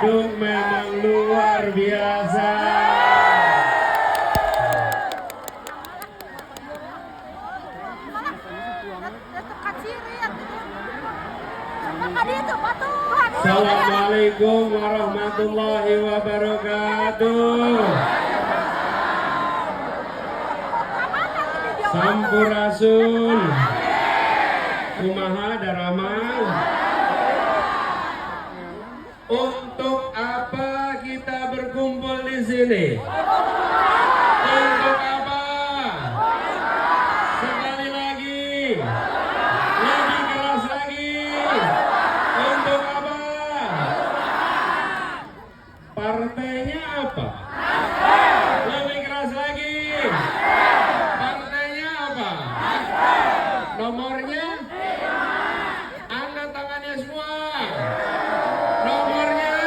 Bandung memang luar biasa. Assalamualaikum warahmatullahi wabarakatuh. Sampurasun. Kumaha daramang. Untuk apa kita berkumpul di sini? Untuk apa? Sekali lagi. Lebih keras lagi. Untuk apa? Partainya apa? Lebih keras lagi. Partainya apa? Nomornya? Angkat tangannya semua. Nomornya?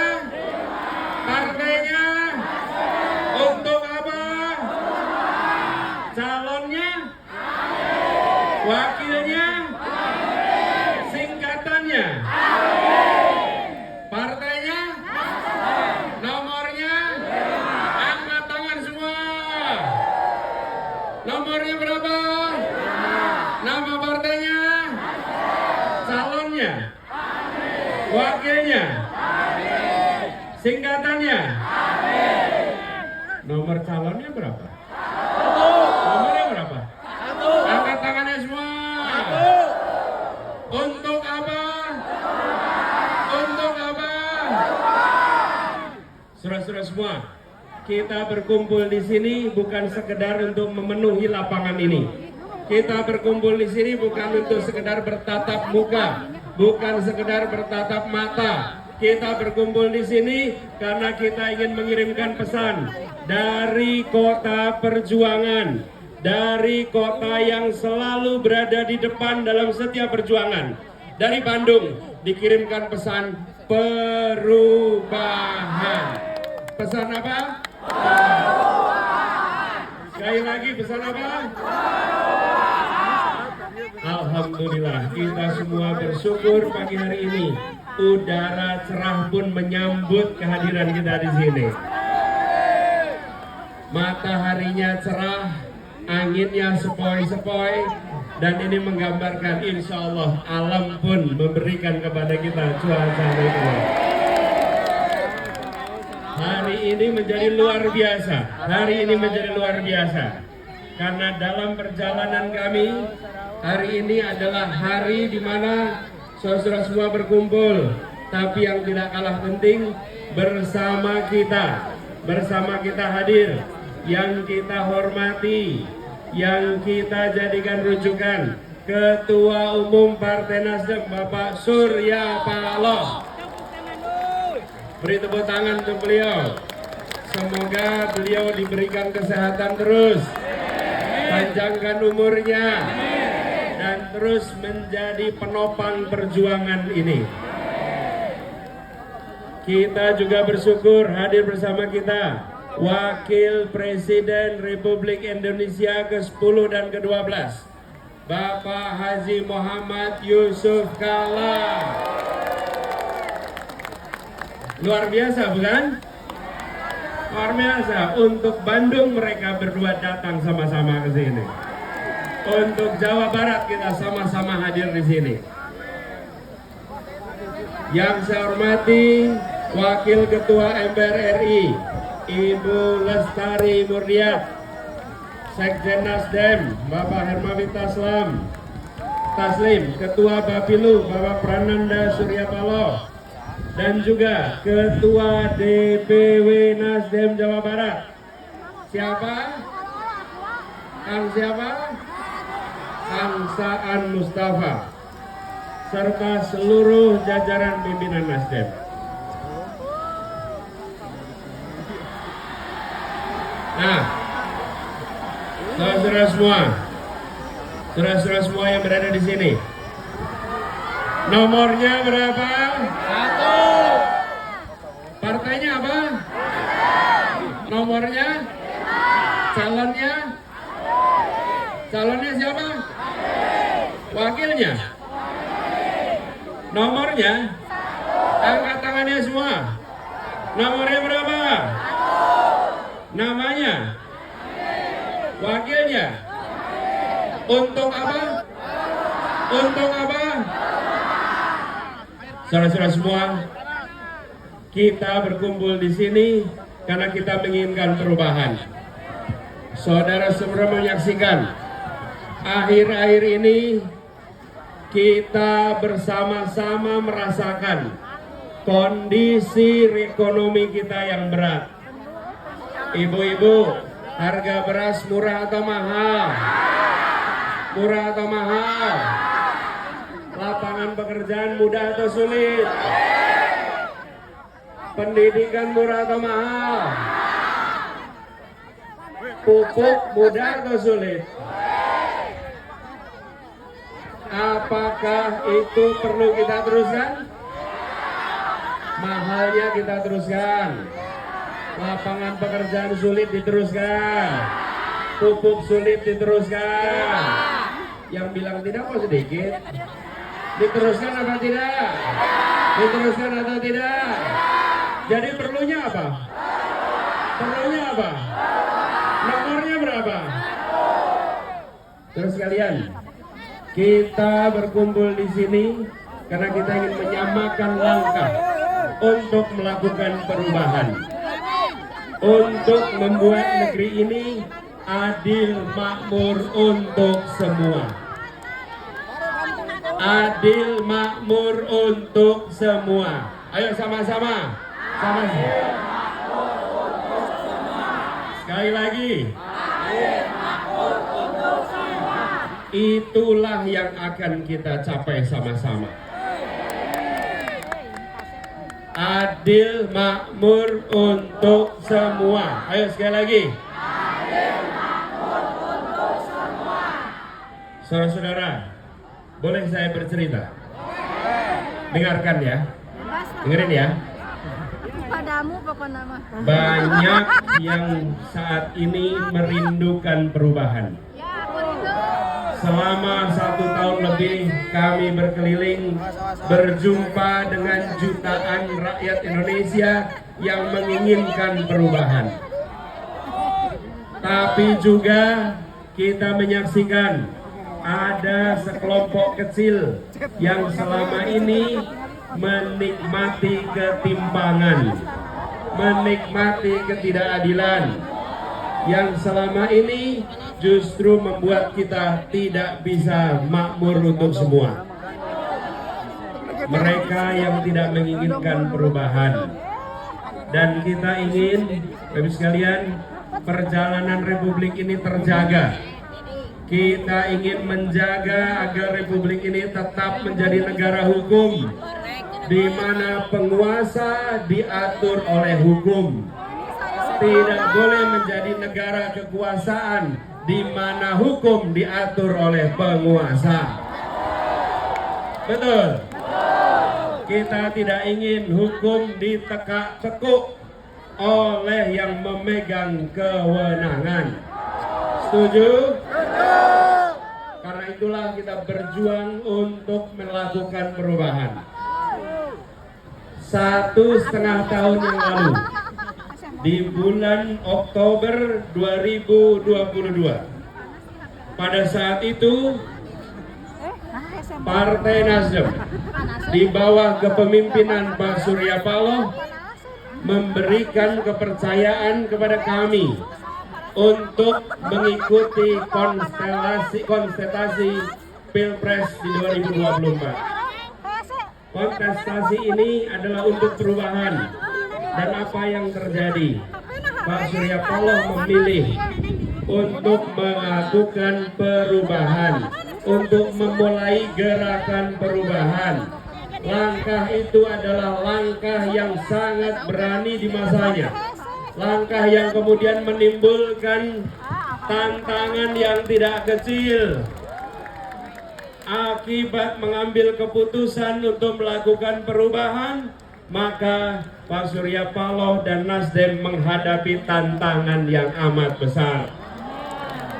Partainya? Untuk apa? Calonnya? Wakilnya? Singkatannya? Partainya? Nomornya? Angkat tangan semua. Nomornya berapa? Nama partainya? Calonnya? Wakilnya? Singkatannya? Nomor calonnya berapa? Nomornya berapa? Angkat tangannya semua. Untuk apa? Untuk apa? Saudara-saudara semua, kita berkumpul di sini bukan sekedar untuk memenuhi lapangan ini. Kita berkumpul di sini bukan untuk sekedar bertatap muka, bukan sekedar bertatap mata. Kita berkumpul di sini karena kita ingin mengirimkan pesan dari kota perjuangan, dari kota yang selalu berada di depan dalam setiap perjuangan. Dari Bandung dikirimkan pesan perubahan. Pesan apa? Sekali lagi pesan apa? Alhamdulillah, kita semua bersyukur pagi hari ini udara cerah pun menyambut kehadiran kita di sini. Mataharinya cerah, anginnya sepoi-sepoi, dan ini menggambarkan insya Allah alam pun memberikan kepada kita cuaca itu. Hari ini menjadi luar biasa. Hari ini menjadi luar biasa. Karena dalam perjalanan kami, hari ini adalah hari di mana saudara semua berkumpul. Tapi yang tidak kalah penting, bersama kita hadir, yang kita hormati, yang kita jadikan rujukan, Ketua Umum Partai Nasdem Bapak Surya Paloh. Beri tepuk tangan untuk beliau. Semoga beliau diberikan kesehatan terus, panjangkan umurnya, dan terus menjadi penopang perjuangan ini. Kita juga bersyukur hadir bersama kita Wakil Presiden Republik Indonesia ke-10 dan ke-12, Bapak Haji Muhammad Yusuf Kalla. Luar biasa bukan? Luar biasa. Untuk Bandung mereka berdua datang sama-sama ke sini. Untuk Jawa Barat kita sama-sama hadir di sini. Yang saya hormati Wakil Ketua MPR RI Ibu Lestari Murdiat, Sekjen Nasdem Bapak Hermawi Taslim, Ketua Bapilu Bapak Prananda Surya Paloh, dan juga Ketua DPW Nasdem Jawa Barat. Siapa? Kang siapa? Kang Saan Mustafa, serta seluruh jajaran pimpinan Nasdem. Nah, saudara-saudara semua yang berada di sini, nomornya berapa? 1. Partainya apa? Nomornya? Calonnya? Calonnya siapa? Wakilnya? Nomornya? Angkat tangannya semua. Nomornya berapa? Namanya? Wakilnya? Untuk apa? Untuk apa? Saudara-saudara semua, kita berkumpul di sini karena kita menginginkan perubahan. Saudara semua menyaksikan, akhir-akhir ini kita bersama-sama merasakan kondisi ekonomi kita yang berat. Ibu-ibu, harga beras murah atau mahal? Murah atau mahal? Lapangan pekerjaan mudah atau sulit? Pendidikan murah atau mahal? Pupuk mudah atau sulit? Apakah itu perlu kita teruskan? Mahalnya kita teruskan. Lapangan pekerjaan sulit diteruskan. Pupuk sulit diteruskan. Yang bilang tidak kok sedikit. Diteruskan apa tidak? Diteruskan atau tidak? Jadi perlunya apa? Perlunya apa? Nomornya berapa? Terus kalian, kita berkumpul di sini karena kita ingin menyamakan langkah untuk melakukan perubahan, untuk membuat negeri ini adil makmur untuk semua. Adil makmur untuk semua. Ayo sama-sama. Sekali lagi. Itulah yang akan kita capai sama-sama. Adil makmur untuk semua. Ayo sekali lagi. Adil makmur untuk semua. Saudara-saudara, boleh saya bercerita? Dengarkan ya. Dengerin ya. Padamu pokoknya mah. Banyak yang saat ini merindukan perubahan. Selama 1 tahun lebih kami berkeliling berjumpa dengan jutaan rakyat Indonesia yang menginginkan perubahan. Tapi juga kita menyaksikan ada sekelompok kecil yang selama ini menikmati ketimpangan, menikmati ketidakadilan, yang selama ini justru membuat kita tidak bisa makmur untuk semua. Mereka yang tidak menginginkan perubahan. Dan kita ingin, Bapak sekalian, perjalanan Republik ini terjaga. Kita ingin menjaga agar Republik ini tetap menjadi negara hukum, di mana penguasa diatur oleh hukum. Tidak boleh menjadi negara kekuasaan di mana hukum diatur oleh penguasa. Betul? Kita tidak ingin hukum ditekuk oleh yang memegang kewenangan. Setuju? Karena itulah kita berjuang untuk melakukan perubahan. 1,5 tahun yang lalu, di bulan Oktober 2022, pada saat itu Partai Nasdem di bawah kepemimpinan Pak Surya Paloh memberikan kepercayaan kepada kami untuk mengikuti kontestasi Pilpres di 2024. Kontestasi ini adalah untuk perubahan. Dan apa yang terjadi? Pak Surya Paloh memilih untuk melakukan perubahan, untuk memulai gerakan perubahan. Langkah itu adalah langkah yang sangat berani di masanya. Langkah yang kemudian menimbulkan tantangan yang tidak kecil. Akibat mengambil keputusan untuk melakukan perubahan, maka Pak Surya Paloh dan Nasdem menghadapi tantangan yang amat besar.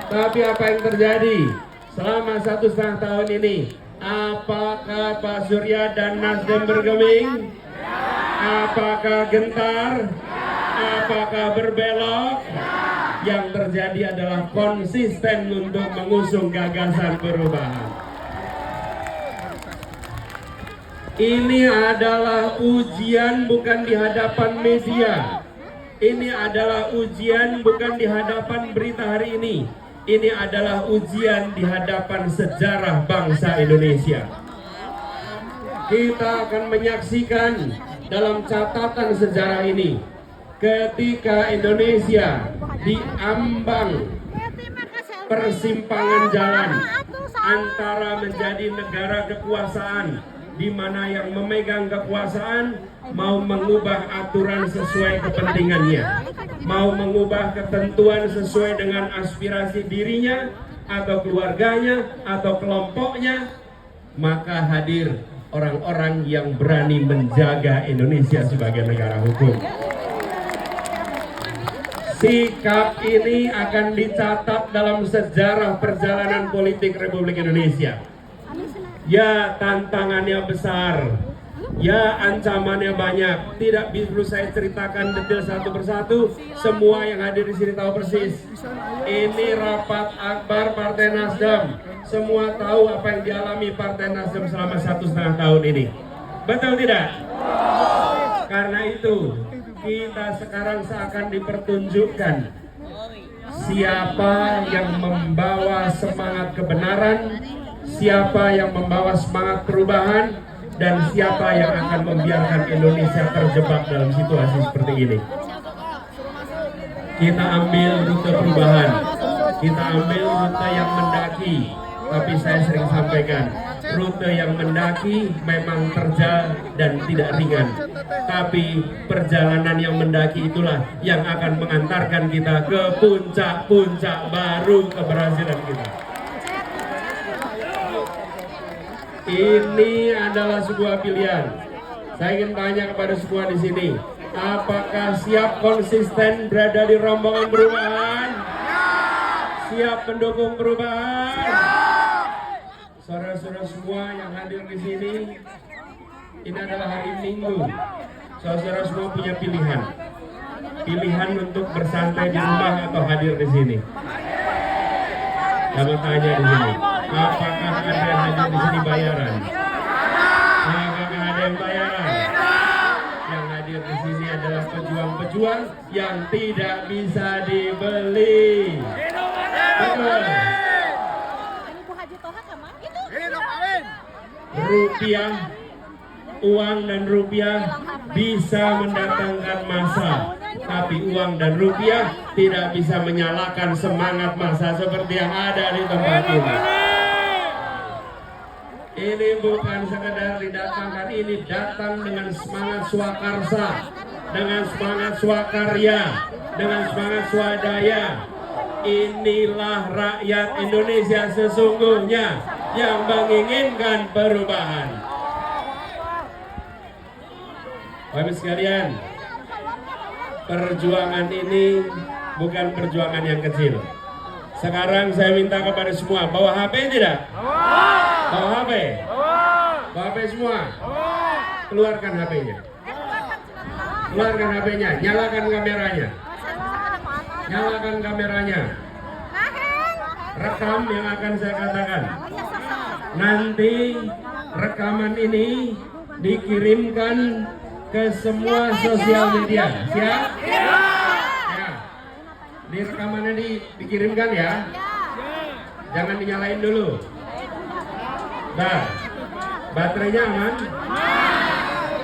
Tapi apa yang terjadi selama 1,5 tahun ini? Apakah Pak Surya dan Nasdem bergeming? Apakah gentar? Apakah berbelok? Yang terjadi adalah konsisten untuk mengusung gagasan perubahan. Ini adalah ujian bukan di hadapan media. Ini adalah ujian bukan di hadapan berita hari ini. Ini adalah ujian di hadapan sejarah bangsa Indonesia. Kita akan menyaksikan dalam catatan sejarah ini ketika Indonesia diambang persimpangan jalan antara menjadi negara kekuasaan di mana yang memegang kekuasaan mau mengubah aturan sesuai kepentingannya, mau mengubah ketentuan sesuai dengan aspirasi dirinya atau keluarganya atau kelompoknya, maka hadir orang-orang yang berani menjaga Indonesia sebagai negara hukum. Sikap ini akan dicatat dalam sejarah perjalanan politik Republik Indonesia. Ya, tantangannya besar, ya ancamannya banyak. Tidak perlu saya ceritakan detail satu persatu. Semua yang hadir di sini tahu persis. Ini rapat akbar Partai Nasdem. Semua tahu apa yang dialami Partai Nasdem selama 1,5 tahun ini. Betul tidak? Karena itu kita sekarang seakan dipertunjukkan siapa yang membawa semangat kebenaran, siapa yang membawa semangat perubahan, dan siapa yang akan membiarkan Indonesia terjebak dalam situasi seperti ini. Kita ambil rute perubahan, kita ambil rute yang mendaki. Tapi saya sering sampaikan, rute yang mendaki memang terjal dan tidak ringan. Tapi perjalanan yang mendaki itulah yang akan mengantarkan kita ke puncak-puncak baru keberhasilan kita. Ini adalah sebuah pilihan. Saya ingin tanya kepada semua di sini, apakah siap konsisten berada di rombongan perubahan? Siap mendukung perubahan? Saudara-saudara semua yang hadir di sini, ini adalah hari Minggu. Saudara-saudara semua punya pilihan. Pilihan untuk bersantai di rumah atau hadir di sini. Saya mau tanya di sini, apakah ada yang hadir di sini bayaran? Apakah ada yang bayaran? Yang hadir di sini adalah pejuang-pejuang yang tidak bisa dibeli. Betul. Rupiah, uang dan rupiah bisa mendatangkan massa, tapi uang dan rupiah tidak bisa menyalakan semangat massa seperti yang ada di tempat ini. Ini bukan sekedar didatangkan, ini datang dengan semangat swakarsa, dengan semangat swakarya, dengan semangat swadaya. Inilah rakyat Indonesia sesungguhnya yang menginginkan perubahan. Bapak sekalian, perjuangan ini bukan perjuangan yang kecil. Sekarang saya minta kepada semua, bawa HP tidak? Bawa HP? Bawa HP semua? Keluarkan HP-nya. Keluarkan HP-nya, nyalakan kameranya. Nyalakan kameranya. Rekam yang akan saya katakan. Nanti rekaman ini dikirimkan ke semua sosial media. Siap? Ya. Di rekamannya dikirimkan ya. Jangan dinyalain dulu. Nah, baterainya aman?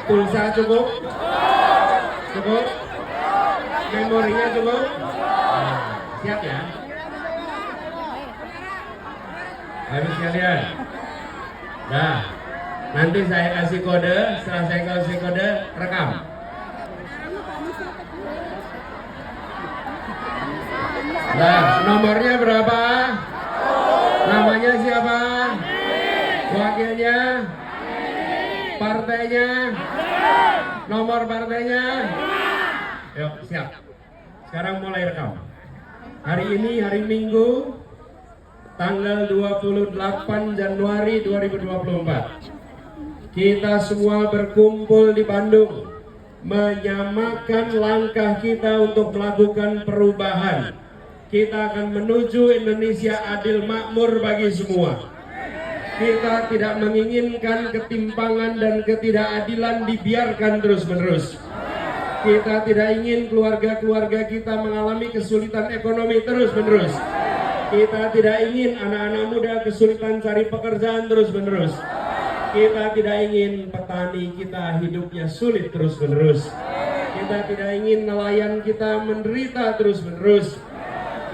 Pulsa cukup? Cukup? Memorinya cukup? Siap ya? Habis sekalian. Nah, nanti saya kasih kode, setelah saya kasih kode, rekam. Nah, nomornya berapa? Namanya siapa? Wakilnya? Partainya? Nomor partainya? Yuk, siap. Sekarang mulai rekam. Hari ini hari Minggu, tanggal 28 Januari 2024. Kita semua berkumpul di Bandung menyamakan langkah kita untuk melakukan perubahan. Kita akan menuju Indonesia adil makmur bagi semua. Kita tidak menginginkan ketimpangan dan ketidakadilan dibiarkan terus-menerus. Kita tidak ingin keluarga-keluarga kita mengalami kesulitan ekonomi terus-menerus. Kita tidak ingin anak-anak muda kesulitan cari pekerjaan terus-menerus. Kita tidak ingin petani kita hidupnya sulit terus-menerus. Kita tidak ingin nelayan kita menderita terus-menerus.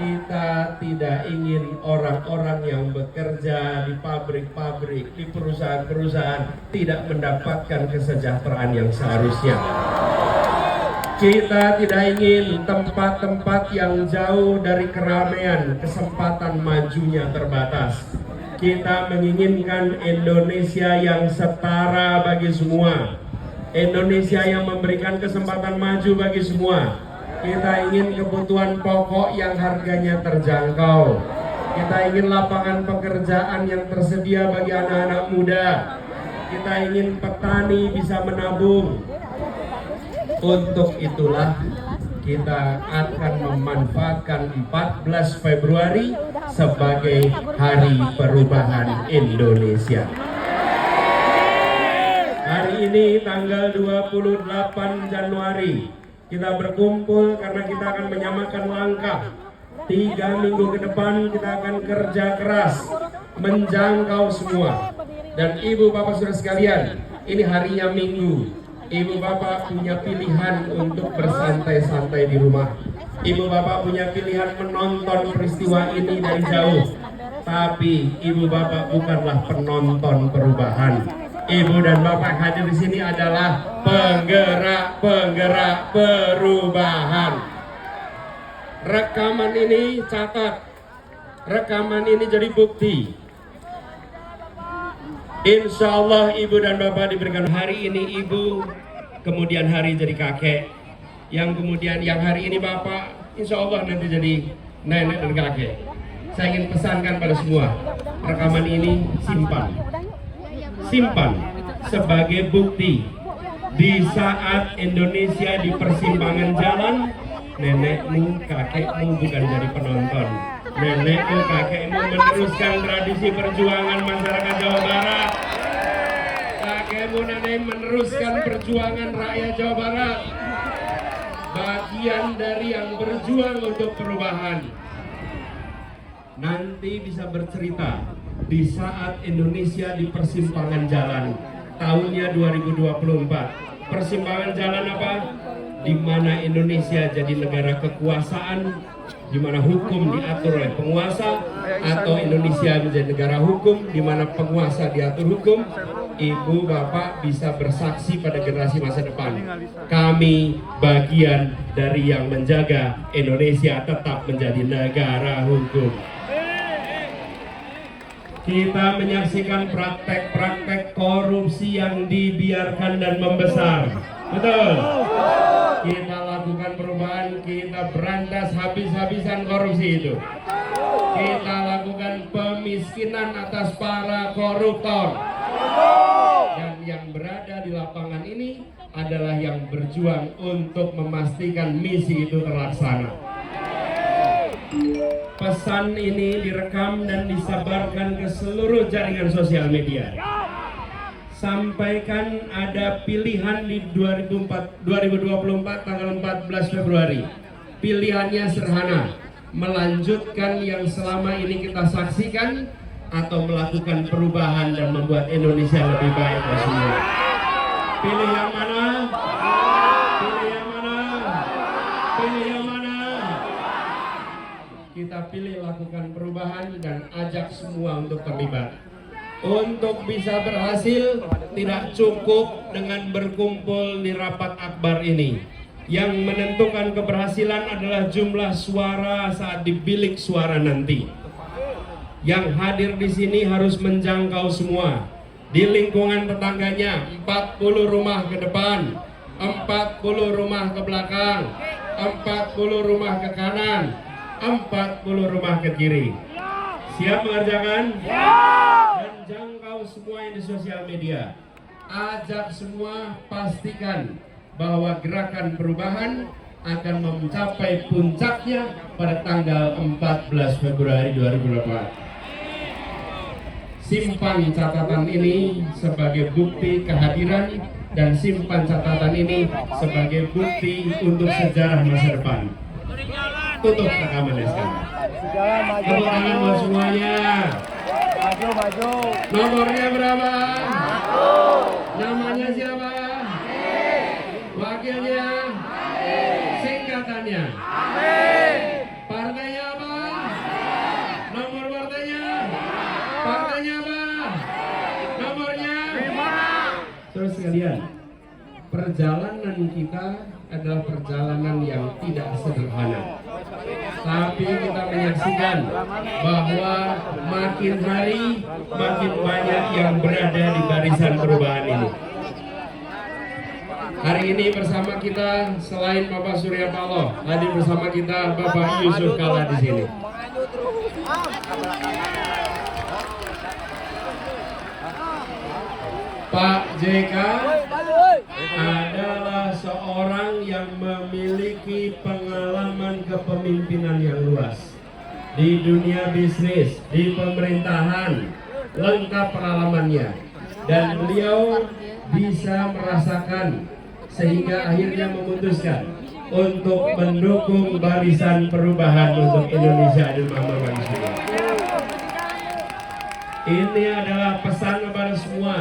Kita tidak ingin orang-orang yang bekerja di pabrik-pabrik, di perusahaan-perusahaan tidak mendapatkan kesejahteraan yang seharusnya. Kita tidak ingin tempat-tempat yang jauh dari keramaian, kesempatan majunya terbatas. Kita menginginkan Indonesia yang setara bagi semua. Indonesia yang memberikan kesempatan maju bagi semua. Kita ingin kebutuhan pokok yang harganya terjangkau. Kita ingin lapangan pekerjaan yang tersedia bagi anak-anak muda. Kita ingin petani bisa menabung. Untuk itulah kita akan memanfaatkan 14 Februari sebagai Hari Perubahan Indonesia. Hari ini tanggal 28 Januari kita berkumpul karena kita akan menyamakan langkah. 3 minggu ke depan kita akan kerja keras menjangkau semua. Dan ibu bapak saudara sekalian, ini harinya Minggu. Ibu bapak punya pilihan untuk bersantai-santai di rumah. Ibu bapak punya pilihan menonton peristiwa ini dari jauh. Tapi ibu bapak bukanlah penonton perubahan. Ibu dan bapak hadir di sini adalah penggerak-penggerak perubahan. Rekaman ini catat. Rekaman ini jadi bukti. Insya Allah ibu dan bapak diberikan hari ini ibu, kemudian hari jadi kakek, yang kemudian yang hari ini bapak, insya Allah nanti jadi nenek dan kakek. Saya ingin pesankan pada semua, rekaman ini simpan sebagai bukti. Di saat Indonesia di persimpangan jalan, nenekmu, kakekmu bukan jadi penonton. Nenekmu, kakekmu meneruskan tradisi perjuangan masyarakat Jawa Barat. Kakekmu, nenek meneruskan perjuangan rakyat Jawa Barat. Bagian dari yang berjuang untuk perubahan. Nanti bisa bercerita di saat Indonesia di persimpangan jalan. Tahunnya 2024. Persimpangan jalan apa? Di mana Indonesia jadi negara kekuasaan, di mana hukum diatur oleh penguasa, atau Indonesia menjadi negara hukum di mana penguasa diatur hukum. Ibu bapak bisa bersaksi pada generasi masa depan, kami bagian dari yang menjaga Indonesia tetap menjadi negara hukum. Kita menyaksikan praktek-praktek korupsi yang dibiarkan dan membesar. Betul? Kita lakukan perubahan, kita berantas habis-habisan korupsi itu. Kita lakukan pemiskinan atas para koruptor. Dan yang berada di lapangan ini adalah yang berjuang untuk memastikan misi itu terlaksana. Pesan ini direkam dan disebarkan ke seluruh jaringan sosial media. Sampaikan ada pilihan di 2024 tanggal 14 Februari. Pilihannya sederhana, melanjutkan yang selama ini kita saksikan atau melakukan perubahan dan membuat Indonesia lebih baik untuk semua. Pilih yang mana? Pilih yang mana? Pilih yang mana? Kita pilih lakukan perubahan dan ajak semua untuk terlibat. Untuk bisa berhasil, tidak cukup dengan berkumpul di rapat akbar ini. Yang menentukan keberhasilan adalah jumlah suara saat di bilik suara nanti. Yang hadir di sini harus menjangkau semua. Di lingkungan tetangganya, 40 rumah ke depan, 40 rumah ke belakang, 40 rumah ke kanan, 40 rumah ke kiri. Siap mengerjakan? Dan jangkau semua yang di sosial media. Ajak semua, pastikan bahwa gerakan perubahan akan mencapai puncaknya pada tanggal 14 Februari 2024. Simpan catatan ini sebagai bukti kehadiran dan simpan catatan ini sebagai bukti untuk sejarah masa depan. Tutup rekamannya sekarang. Tepuk tangan buat semuanya. Maju. Nomornya berapa? Namanya siapa? Wakilnya? Singkatannya? Partainya apa? Nomor partainya? Partainya apa? Nomornya? Terus sekalian, perjalanan kita adalah perjalanan yang tidak sederhana. Tapi kita menyaksikan bahwa makin hari makin banyak yang berada di barisan perubahan ini. Hari ini bersama kita selain Bapak Surya Paloh, hadir bersama kita Bapak Yusuf Kalla di sini. Pak JK adalah seorang yang memiliki pengalaman kepemimpinan yang luas di dunia bisnis, di pemerintahan, lengkap pengalamannya, dan beliau bisa merasakan sehingga akhirnya memutuskan untuk mendukung barisan perubahan untuk Indonesia dan Mama semua. Ini adalah pesan kepada semua.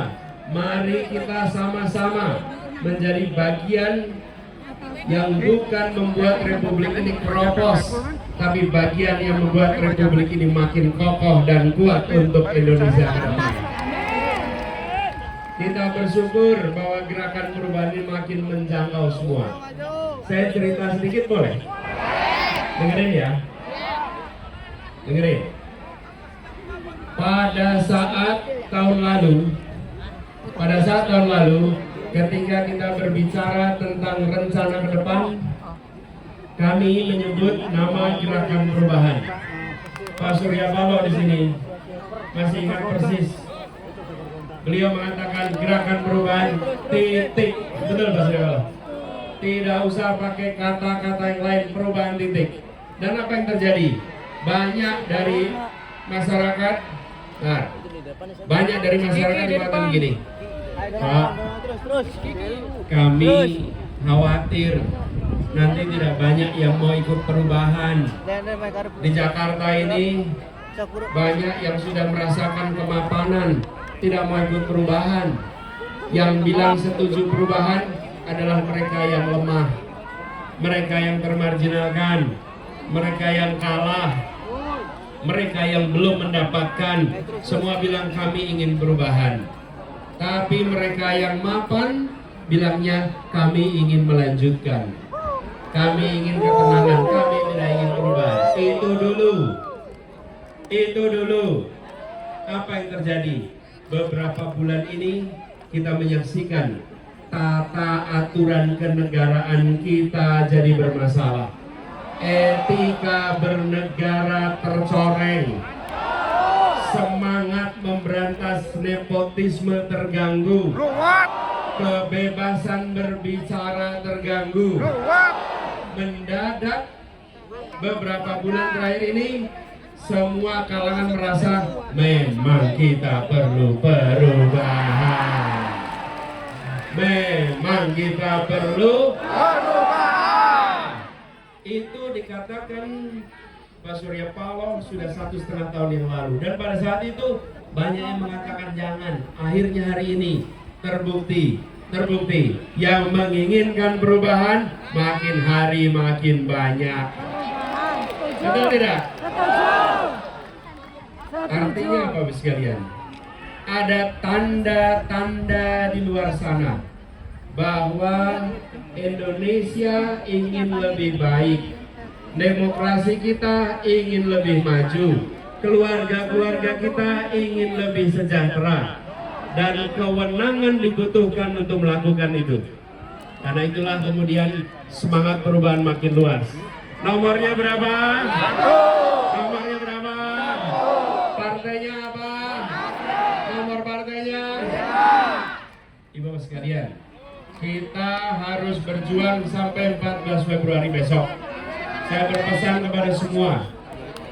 Mari kita sama-sama menjadi bagian yang bukan membuat republik ini keropos, tapi bagian yang membuat republik ini makin kokoh dan kuat untuk Indonesia ke depan. Kita bersyukur bahwa gerakan perubahan ini makin menjangkau semua. Saya cerita sedikit boleh? Dengerin ya. Dengerin. Pada saat tahun lalu, ketika kita berbicara tentang rencana ke depan, kami menyebut nama gerakan perubahan. Pak Surya Paloh di sini masih ingat persis. Beliau mengatakan gerakan perubahan titik. Betul Pak Surya Paloh? Tidak usah pakai kata-kata yang lain, perubahan titik. Dan apa yang terjadi? Banyak dari masyarakat, mengatakan begini, Pak, kami khawatir nanti tidak banyak yang mau ikut perubahan. Di Jakarta ini banyak yang sudah merasakan kemapanan, tidak mau ikut perubahan. Yang bilang setuju perubahan adalah mereka yang lemah, mereka yang termarginalkan, mereka yang kalah, mereka yang belum mendapatkan. Semua bilang kami ingin perubahan. Tapi mereka yang mapan bilangnya kami ingin melanjutkan, kami ingin ketenangan, kami tidak ingin perubahan. Itu dulu. Apa yang terjadi? Beberapa bulan ini kita menyaksikan tata aturan kenegaraan kita jadi bermasalah. Etika bernegara tercoreng. Semangat memberantas nepotisme terganggu. Kebebasan berbicara terganggu. Mendadak beberapa bulan terakhir ini semua kalangan merasa memang kita perlu perubahan. Memang kita perlu perubahan. Itu dikatakan Pak Surya Paloh sudah 1,5 tahun yang lalu, dan pada saat itu banyak yang mengatakan jangan. Akhirnya hari ini terbukti yang menginginkan perubahan makin hari makin banyak. Betul tidak? Artinya apa Bapak sekalian? Ada tanda-tanda di luar sana bahwa Indonesia ingin lebih baik. Demokrasi kita ingin lebih maju, keluarga-keluarga kita ingin lebih sejahtera, dan kewenangan dibutuhkan untuk melakukan itu. Karena itulah kemudian semangat perubahan makin luas. Nomornya berapa? Nomornya berapa? Partainya apa? Nomor partainya? Ibu-ibu sekalian, kita harus berjuang sampai 14 Februari besok. Saya berpesan kepada semua,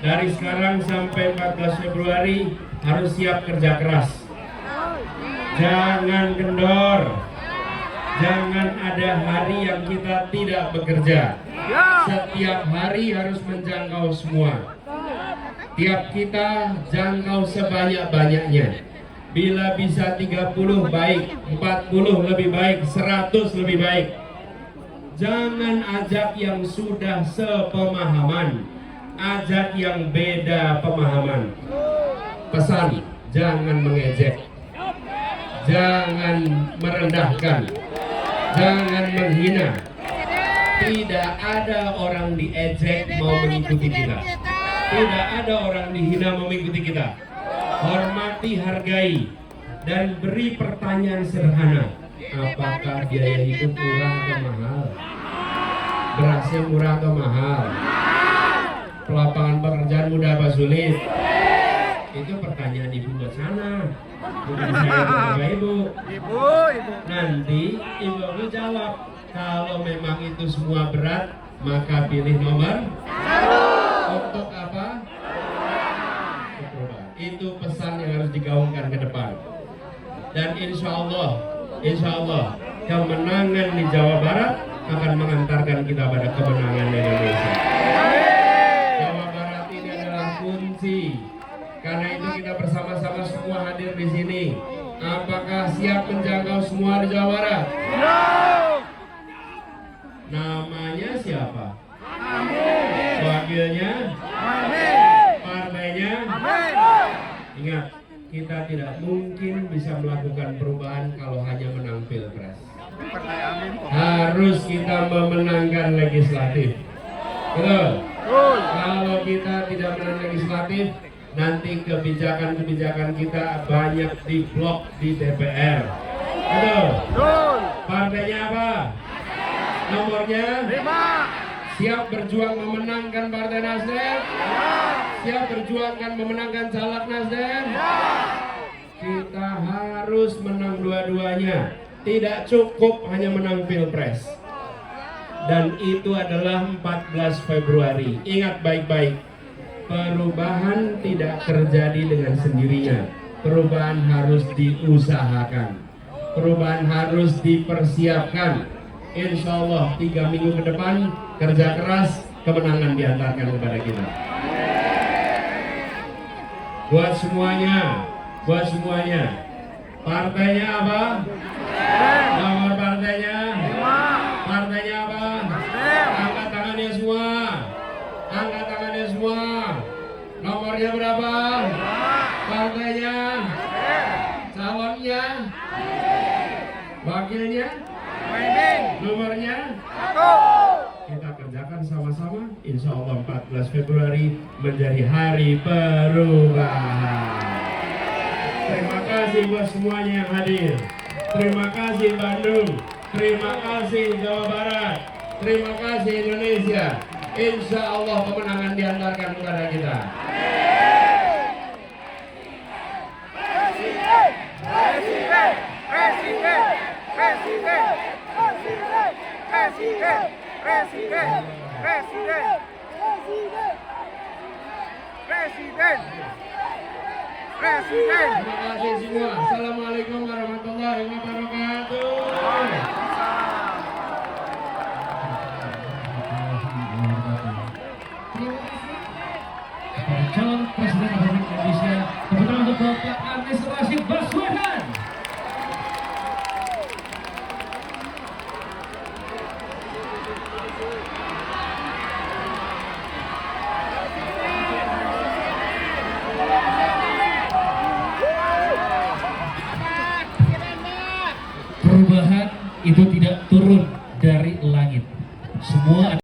dari sekarang sampai 14 Februari harus siap kerja keras. Jangan kendor. Jangan ada hari yang kita tidak bekerja. Setiap hari harus menjangkau semua. Tiap kita jangkau sebanyak-banyaknya. Bila bisa 30 baik, 40 lebih baik, 100 lebih baik. Jangan ajak yang sudah sepemahaman, ajak yang beda pemahaman. Pesan, jangan mengejek, jangan merendahkan, jangan menghina. Tidak ada orang diejek mau mengikuti kita. Tidak ada orang dihina mau mengikuti kita. Hormati, hargai, dan beri pertanyaan sederhana. Apakah biaya hidup murah atau mahal? Berasnya murah atau mahal? Lapangan pekerjaan mudah apa sulit? Itu pertanyaan ibu buat sana, bukan saya buat ibu. Nanti ibu jawab. Kalau memang itu semua berat, maka pilih nomor 1. Untuk apa? Itu pesan yang harus digaungkan ke depan. Dan insya Allah kemenangan di Jawa Barat akan mengantarkan kita pada kemenangan Indonesia. Jawa Barat ini adalah kunci. Karena itu kita bersama-sama semua hadir di sini. Apakah siap menjangkau semua di Jawa Barat? Namanya siapa? Wakilnya? Partainya? Ingat, kita tidak mungkin bisa melakukan perubahan kalau hanya menang pilpres. Harus kita memenangkan legislatif. Betul? Kalau kita tidak menang legislatif, nanti kebijakan-kebijakan kita banyak diblok di DPR. Betul? Partainya apa? Nomornya 5. Siap berjuang memenangkan Partai Nasdem? Siap berjuangkan memenangkan caleg Nasdem? Kita harus menang dua-duanya. Tidak cukup hanya menang pilpres. Dan itu adalah 14 Februari. Ingat baik-baik. Perubahan tidak terjadi dengan sendirinya. Perubahan harus diusahakan. Perubahan harus dipersiapkan. Insya Allah 3 minggu ke depan kerja keras, kemenangan diantarkan kepada kita. Buat semuanya, partainya apa? Nomor partainya? Partainya apa? Angkat tangannya semua. Angkat tangannya semua. Nomornya berapa? Partainya? Calonnya? Wakilnya? Nomornya? Kita kerjakan sama-sama. Insya Allah 14 Februari menjadi hari perubahan. Terima kasih buat semuanya yang hadir. Terima kasih Bandung. Terima kasih Jawa Barat. Terima kasih Indonesia. Insya Allah kemenangan diantarkan kepada kita. Presiden. Terima kasih semua. Assalamualaikum warahmatullahi wabarakatuh. Calon Presiden Republik Indonesia, kebetulan untuk Bapak Anies Rashid Baswedan. Perubahan itu tidak